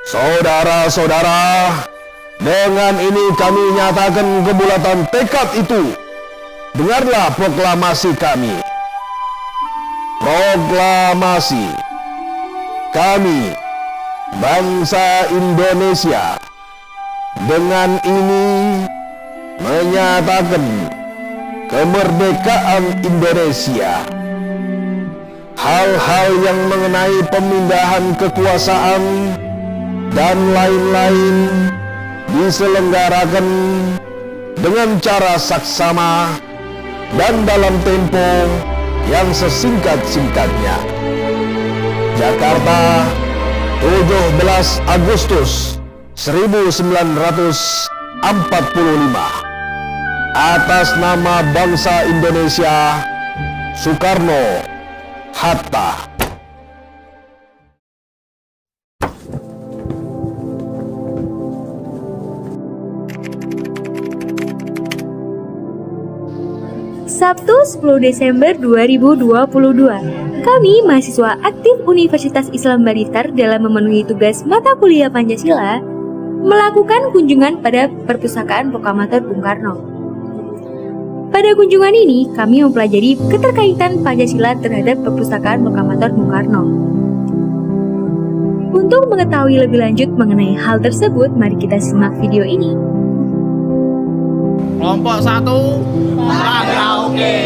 Saudara-saudara, dengan ini kami nyatakan kebulatan tekad itu. Dengarlah proklamasi kami. Proklamasi. Kami, bangsa Indonesia, dengan ini menyatakan kemerdekaan Indonesia. Hal-hal yang mengenai pemindahan kekuasaan dan lain-lain diselenggarakan dengan cara saksama dan dalam tempo yang sesingkat-singkatnya. Jakarta, 17 Agustus 1945. Atas nama bangsa Indonesia, Soekarno Hatta. Sabtu 10 Desember 2022, kami mahasiswa aktif Universitas Islam Baritar dalam memenuhi tugas mata kuliah Pancasila melakukan kunjungan pada Perpustakaan Proklamator Bung Karno. Pada kunjungan ini, kami mempelajari keterkaitan Pancasila terhadap Perpustakaan Proklamator Bung Karno. Untuk mengetahui lebih lanjut mengenai hal tersebut, mari kita simak video ini. Kelompok 1 karaoke.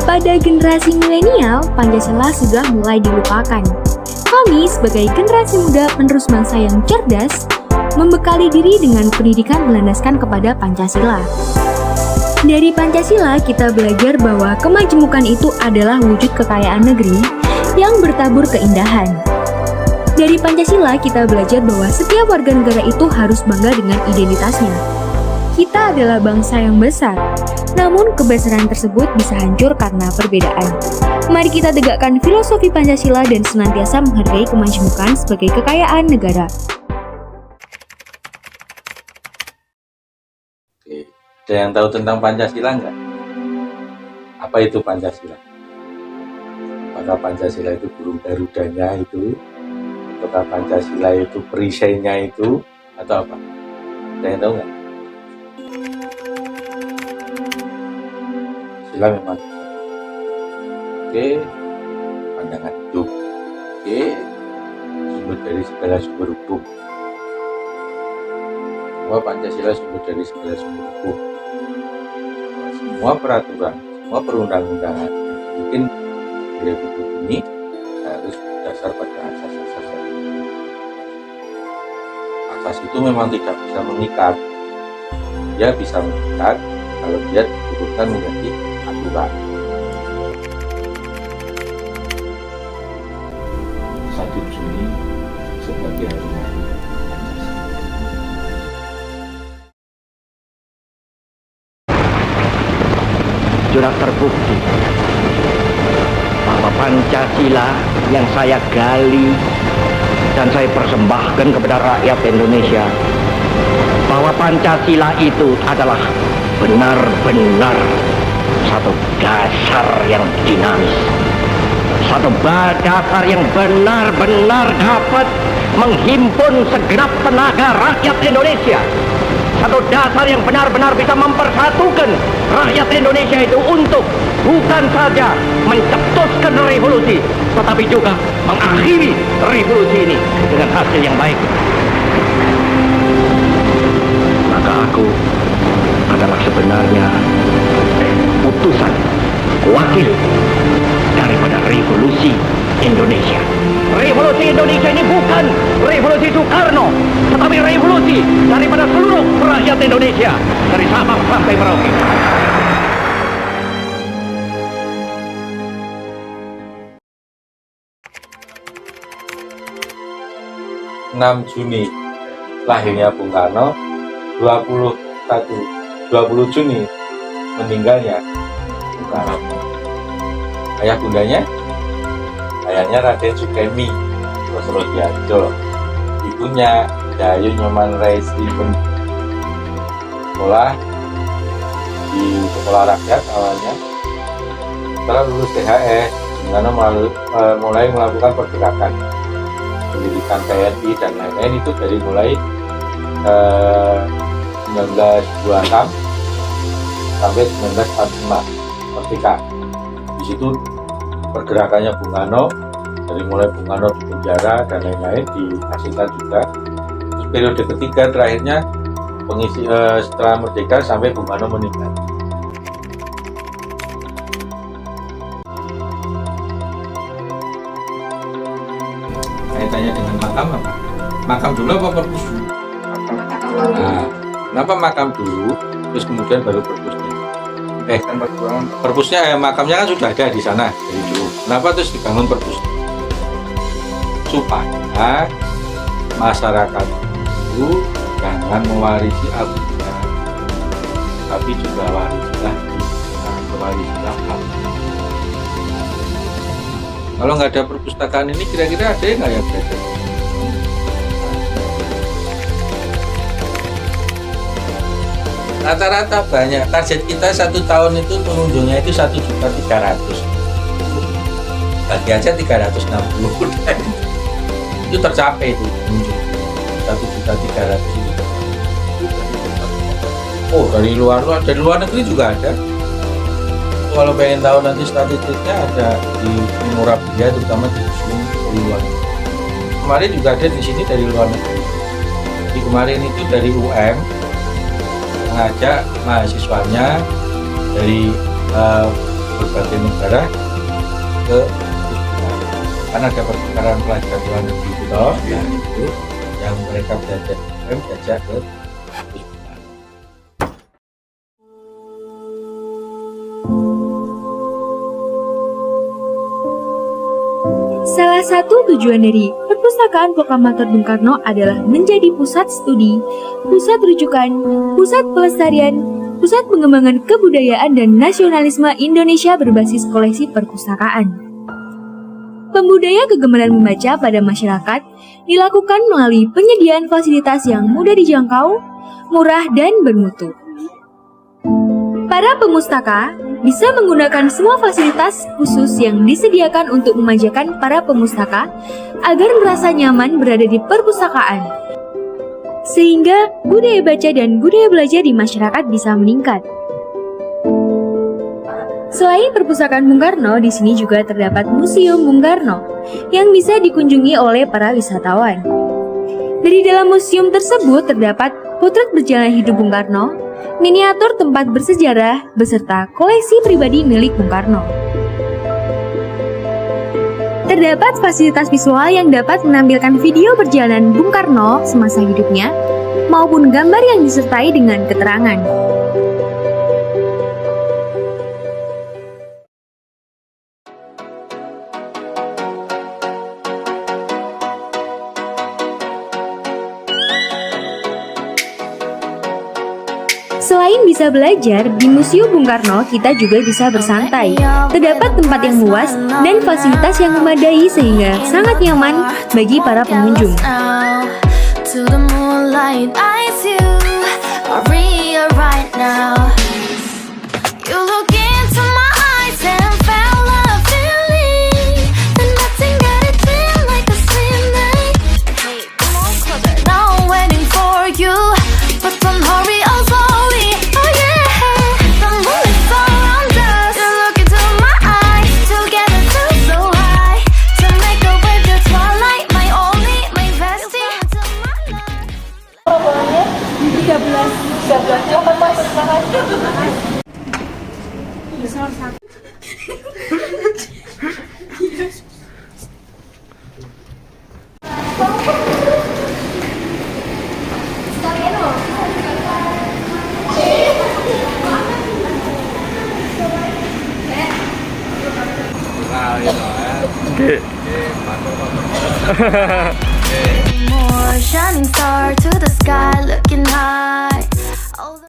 Pada generasi milenial, Pancasila sudah mulai dilupakan. Kami sebagai generasi muda penerus bangsa yang cerdas, membekali diri dengan pendidikan berlandaskan kepada Pancasila. Dari Pancasila, kita belajar bahwa kemajemukan itu adalah wujud kekayaan negeri yang bertabur keindahan. Dari Pancasila, kita belajar bahwa setiap warga negara itu harus bangga dengan identitasnya. Kita adalah bangsa yang besar, namun kebesaran tersebut bisa hancur karena perbedaan. Mari kita tegakkan filosofi Pancasila dan senantiasa menghargai kemajemukan sebagai kekayaan negara. Ada yang tahu tentang Pancasila enggak? Apa itu Pancasila? Apakah Pancasila itu burung garudanya itu? Apakah Pancasila itu perisainya itu? Atau apa? Ada yang tahu enggak? Pancasila memang oke, pandangan hidup, oke, sumber dari segala sumber hukum. Semua Pancasila sumber dari segala sumber hukum. Semua peraturan, semua perundang-undangan yang mungkin di Republik ini harus berdasar pada asas-asas. Asas itu memang tidak bisa mengikat. Dia bisa mengikat kalau dia diturunkan menjadi aturan. 1 Juni sebagai hari lahir Pancasila. Sudah terbukti bahwa Pancasila yang saya gali dan saya persembahkan kepada rakyat Indonesia, bahwa Pancasila itu adalah benar-benar satu dasar yang dinamis, satu dasar yang benar-benar dapat menghimpun segenap tenaga rakyat Indonesia, satu dasar yang benar-benar bisa mempersatukan rakyat Indonesia itu untuk bukan saja mencetuskan revolusi, tetapi juga mengakhiri revolusi ini dengan hasil yang baik. Maka aku adalah sebenarnya utusan, wakil daripada revolusi Indonesia. Revolusi Indonesia ini bukan revolusi Soekarno, tetapi revolusi daripada seluruh rakyat Indonesia, dari Sabang sampai Merauke. 6 Juni lahirnya Bung Karno, 20 Juni meninggalnya Bung Karno. Ayah bundanya? Ayahnya Raden Sukemi, Srodiadjo. Ibunya Dayu Nyoman Reisi sekolah di sekolah rakyat awalnya. Setelah lulus THS, Bung Karno mulai melakukan pergerakan pendidikan TNI dan lain-lain itu dari mulai 1926 sampai 1945 merdeka. Di situ pergerakannya Bung Karno dari mulai Bung Karno di penjara dan lain-lain dihasilkan juga. Terus periode ketiga terakhirnya pengisi setelah merdeka sampai Bung Karno meninggal. Kaitannya dengan makam apa? Makam dulu apa perpus dulu? Nah, kenapa makam dulu, terus kemudian baru perpusnya? Perpusnya makamnya kan sudah ada di sana dari dulu. Kenapa terus dibangun perpusnya? Supaya masyarakat itu jangan mewarisi abunya, tapi juga warisilah abu. Kalau nggak ada perpustakaan ini, kira-kira ada nggak yang belajar? Rata-rata banyak. Target kita 1 tahun itu pengunjungnya itu 1.300.000. Bagi aja 360. Itu tercapai itu pengunjung 1.300.000. Oh, dari luar negeri juga ada. Kalau pengen tahu nanti statistiknya ada di Murabia, terutama di museum dari luar negeri. Kemarin juga ada di sini dari luar negeri. Di kemarin itu dari UM mengajak mahasiswanya dari berbagai negara ke Uzbekistan. Karena ada pertukaran pelajar luar negeri itu, itu yang mereka belajar di UM diajak ke Uzbekistan. Salah satu tujuan dari Perpustakaan Proklamator Bung Karno adalah menjadi pusat studi, pusat rujukan, pusat pelestarian, pusat pengembangan kebudayaan dan nasionalisme Indonesia berbasis koleksi perpustakaan. Pembudaya kegemaran membaca pada masyarakat dilakukan melalui penyediaan fasilitas yang mudah dijangkau, murah, dan bermutu. Para pemustaka bisa menggunakan semua fasilitas khusus yang disediakan untuk memanjakan para pemustaka agar merasa nyaman berada di perpustakaan. Sehingga budaya baca dan budaya belajar di masyarakat bisa meningkat. Selain perpustakaan Bung Karno, di sini juga terdapat Museum Bung Karno yang bisa dikunjungi oleh para wisatawan. Dari dalam museum tersebut terdapat potret berjalan hidup Bung Karno, miniatur tempat bersejarah, beserta koleksi pribadi milik Bung Karno. Terdapat fasilitas visual yang dapat menampilkan video perjalanan Bung Karno semasa hidupnya, maupun gambar yang disertai dengan keterangan. Selain bisa belajar, di Museum Bung Karno kita juga bisa bersantai. Terdapat tempat yang luas dan fasilitas yang memadai sehingga sangat nyaman bagi para pengunjung. More shining star to the sky looking high.